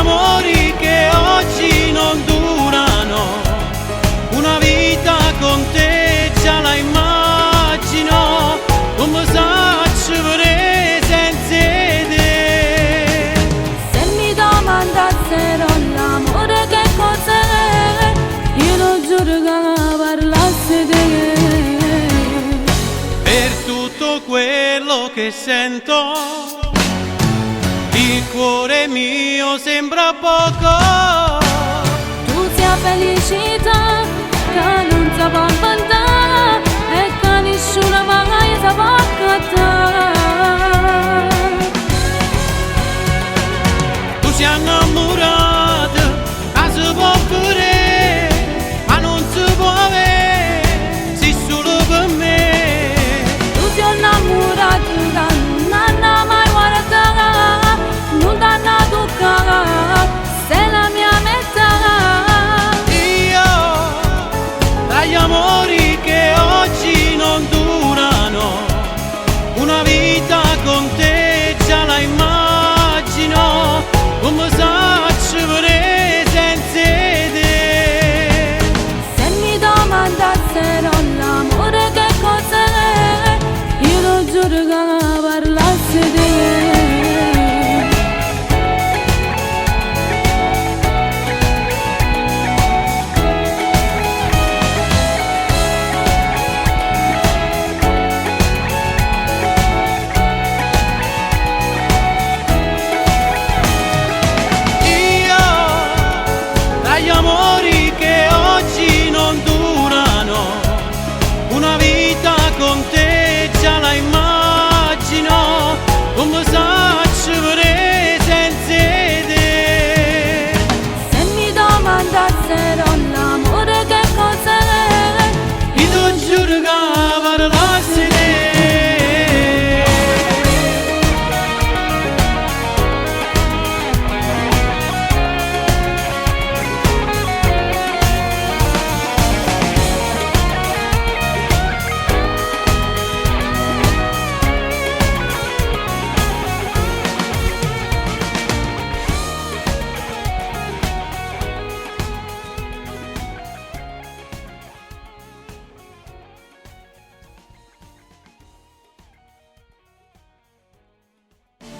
amori che oggi non durano, una vita con te già la immagino, come sacci vorrei senza te. Se mi domandassero l'amore che cos'è, io non giuro che parlassi di te. Per tutto quello che sento, il cuore mio sembra poco. Tu sia felicità che non si può inventare e che nessuno mai si può accattare. Tu sei innamorata, ma si può pure, ma non si può avere, sei solo per me. Tu sei innamorato che non hanno mai guardato, non ti hanno toccato, sei la mia metà. Tra gli amori che oggi non durano, una vita con te già la immagino, come sacci vorrei senza te. Se mi domandassero l'amore che cos'è, io non giuro che parlassi di te. Gli amori che oggi non durano, una vita con te già la immagino, come sacci vorrei senza te. Se mi domandassero l'amore che cos'è, io non giuro che parlassi di te.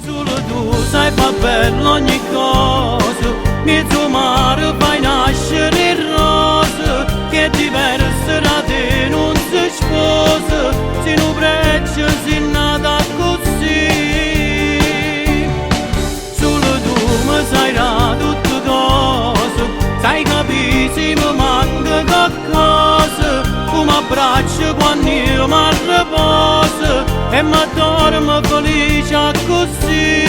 Solo tu sai fa bello ogni cosa, mezzo mare fai nascere il rosa, che diverso da te non si sposa, se non breccia si nata così. Solo tu mi sai da tutte cose, sai capire se mi manca qualcosa, come abbraccio quando io mi riposo e mi dormo felice così.